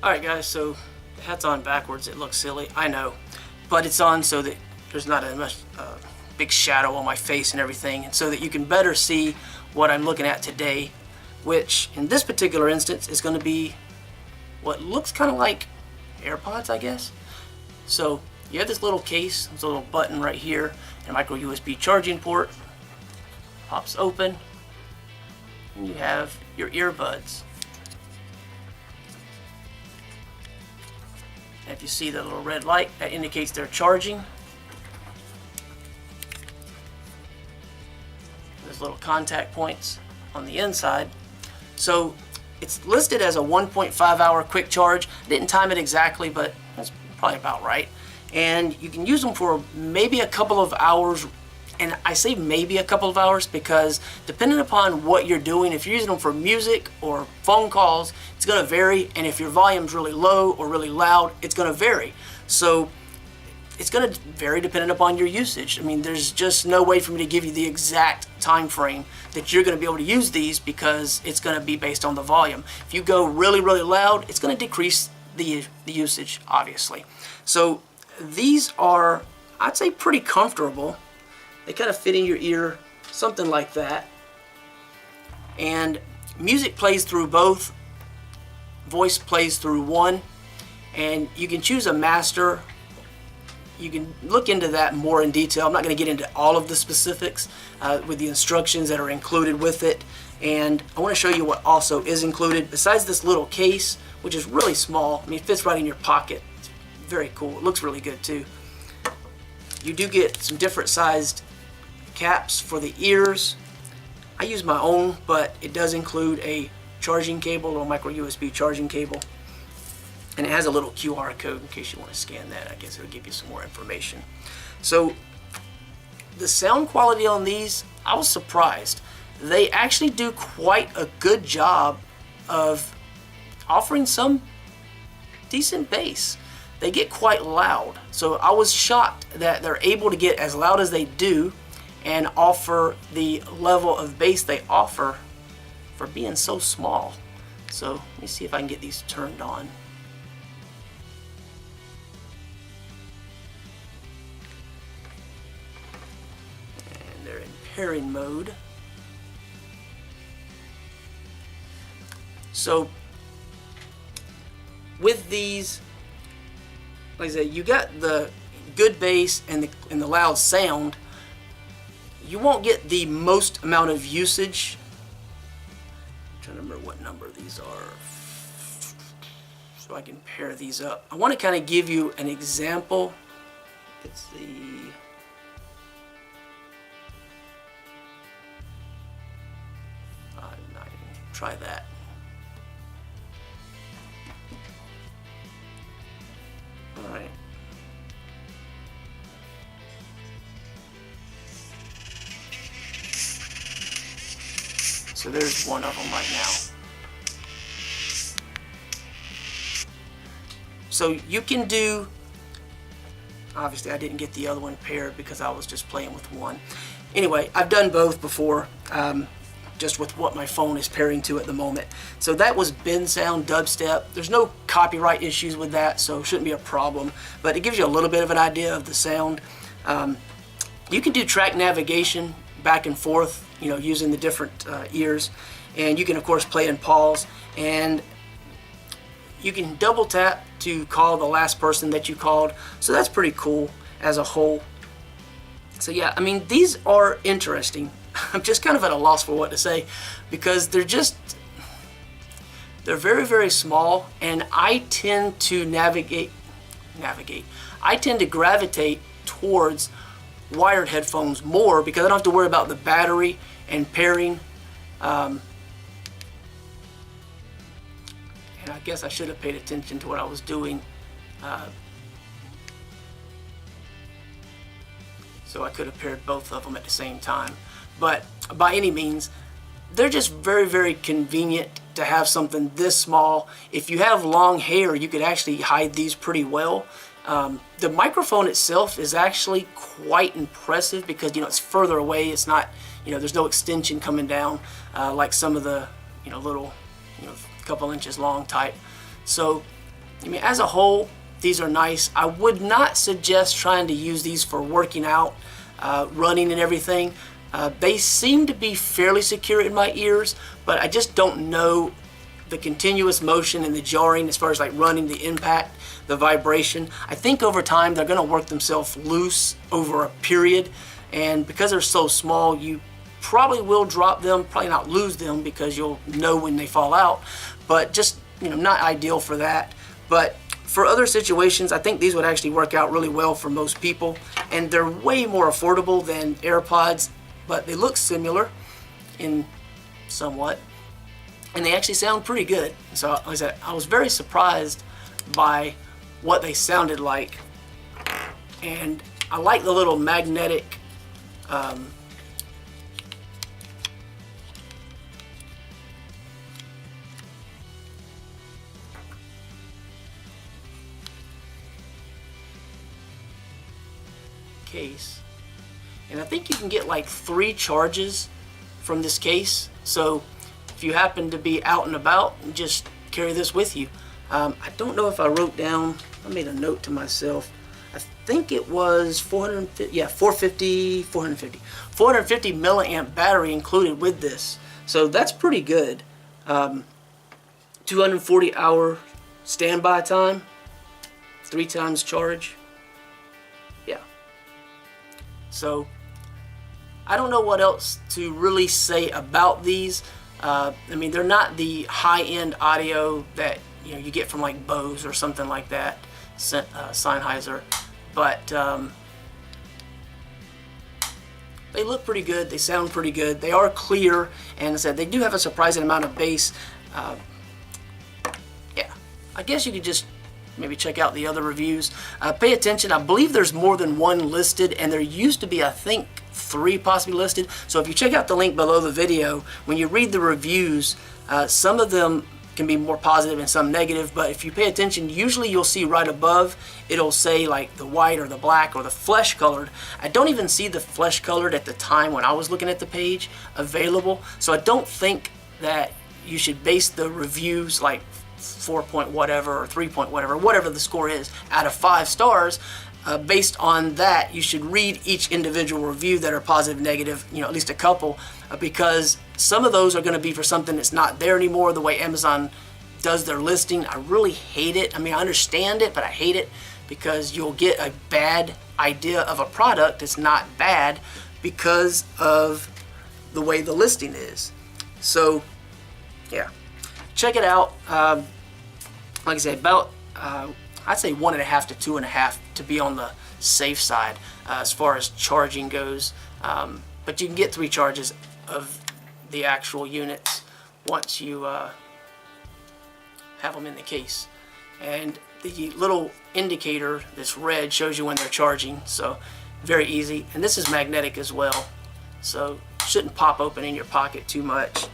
Alright guys, so the hat's on backwards. It looks silly, I know, but it's on so that there's not a much big shadow on my face and everything, and so that you can better see what I'm looking at today, which in this particular instance is going to be what looks kind of like AirPods, I guess. So you have this little case, there's a little button right here, and a micro USB charging port. Pops open, and you have your earbuds. And if you see the little red light, that indicates they're charging. There's little contact points on the inside. So it's listed as a 1.5 hour quick charge. Didn't time it exactly, but that's probably about right. And you can use them for maybe a couple of hours. And I say maybe a couple of hours because depending upon what you're doing, if you're using them for music or phone calls, it's going to vary. And if your volume's really low or really loud, it's going to vary. So it's going to vary depending upon your usage. I mean, there's just no way for me to give you the exact time frame that you're going to be able to use these because it's going to be based on the volume. If you go really, really loud, it's going to decrease the usage, obviously. So these are, I'd say, pretty comfortable. They kind of fit in your ear, something like that. And music plays through both. Voice plays through one. And you can choose a master. You can look into that more in detail. I'm not going to get into all of the specifics with the instructions that are included with it. And I want to show you what also is included. Besides this little case, which is really small, I mean, it fits right in your pocket. It's very cool. It looks really good too. You do get some different sized caps for the ears. I use my own, but it does include a charging cable or micro USB charging cable. And it has a little QR code in case you want to scan that. I guess it'll give you some more information. So the sound quality on these, I was surprised. They actually do quite a good job of offering some decent bass. They get quite loud. So I was shocked that they're able to get as loud as they do and offer the level of bass they offer for being so small. So let me see if I can get these turned on. And they're in pairing mode. So with these, like I said, you got the good bass and the loud sound. You won't get the most amount of usage. I'm trying to remember what number these are so I can pair these up. I want to kind of give you an example. It's the try that. All right. So there's one of them right now. So you can do, obviously I didn't get the other one paired because I was just playing with one. Anyway, I've done both before, just with what my phone is pairing to at the moment. So that was Bensound dubstep. There's no copyright issues with that, so it shouldn't be a problem. But it gives you a little bit of an idea of the sound. You can do track navigation back and forth, you know, using the different ears, and you can of course play in pause, and you can double tap to call the last person that you called, so that's pretty cool as a whole. So yeah, I mean, these are interesting. I'm just kind of at a loss for what to say because they're very, very small, and I tend to I tend to gravitate towards wired headphones more because I don't have to worry about the battery and pairing. And I guess I should have paid attention to what I was doing. So I could have paired both of them at the same time. But by any means, they're just very, very convenient to have something this small. If you have long hair, you could actually hide these pretty well. The microphone itself is actually quite impressive because, you know, it's further away. It's not, you know, there's no extension coming down like some of the, you know, little, you know, couple inches long type. So I mean, as a whole, these are nice. I would not suggest trying to use these for working out, running and everything. They seem to be fairly secure in my ears, but I just don't know the continuous motion and the jarring as far as like running, the impact, the vibration. I think over time they're going to work themselves loose over a period, and because they're so small, you probably will drop them, probably not lose them because you'll know when they fall out, but just, you know, not ideal for that. But for other situations, I think these would actually work out really well for most people, and they're way more affordable than AirPods, but they look similar in somewhat, and they actually sound pretty good. So like I said, I was very surprised by what they sounded like, and I like the little magnetic case, and I think you can get like 3 charges from this case. So if you happen to be out and about, just carry this with you. I don't know if I wrote down, I made a note to myself, I think it was 450 milliamp battery included with this, so that's pretty good. 240 hour standby time, 3 times charge. Yeah. So I don't know what else to really say about these. I mean, they're not the high-end audio that you get from like Bose or something like that, Sennheiser, but they look pretty good. They sound pretty good. They are clear, and as I said, they do have a surprising amount of bass. Yeah, I guess you could just maybe check out the other reviews. Pay attention. I believe there's more than 1 listed, and there used to be, I think, 3 possibly listed. So if you check out the link below the video, when you read the reviews, some of them can be more positive and some negative, but if you pay attention, usually you'll see right above, it'll say like the white or the black or the flesh colored. I don't even see the flesh colored at the time when I was looking at the page available, so I don't think that you should base the reviews like 4 point whatever or 3 point whatever the score is out of 5 stars. Based on that, you should read each individual review that are positive, negative, at least a couple, because some of those are going to be for something that's not there anymore, the way Amazon does their listing. I really hate it. I mean, I understand it, but I hate it because you'll get a bad idea of a product that's not bad because of the way the listing is. So, yeah, check it out. Like I said, about I'd say 1.5 to 2.5 to be on the safe side as far as charging goes. But you can get 3 charges of the actual units once you have them in the case. And the little indicator that's red shows you when they're charging, so very easy. And this is magnetic as well, so shouldn't pop open in your pocket too much.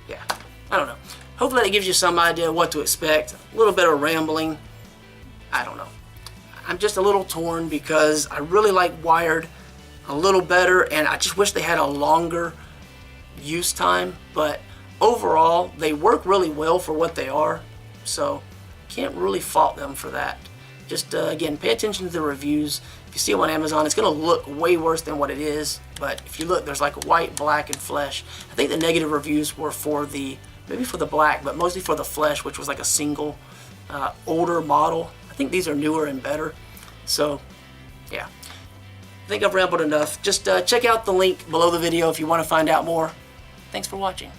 Yeah, I don't know. Hopefully that gives you some idea what to expect. A little bit of rambling. I don't know. I'm just a little torn because I really like wired a little better, and I just wish they had a longer use time, but overall they work really well for what they are, so can't really fault them for that. Just again, pay attention to the reviews. If you see them on Amazon, it's going to look way worse than what it is, but if you look, there's like white, black, and flesh. I think the negative reviews were for maybe for the black, but mostly for the flesh, which was like a single older model. I think these are newer and better. So yeah, I think I've rambled enough. Just check out the link below the video if you want to find out more. Thanks for watching.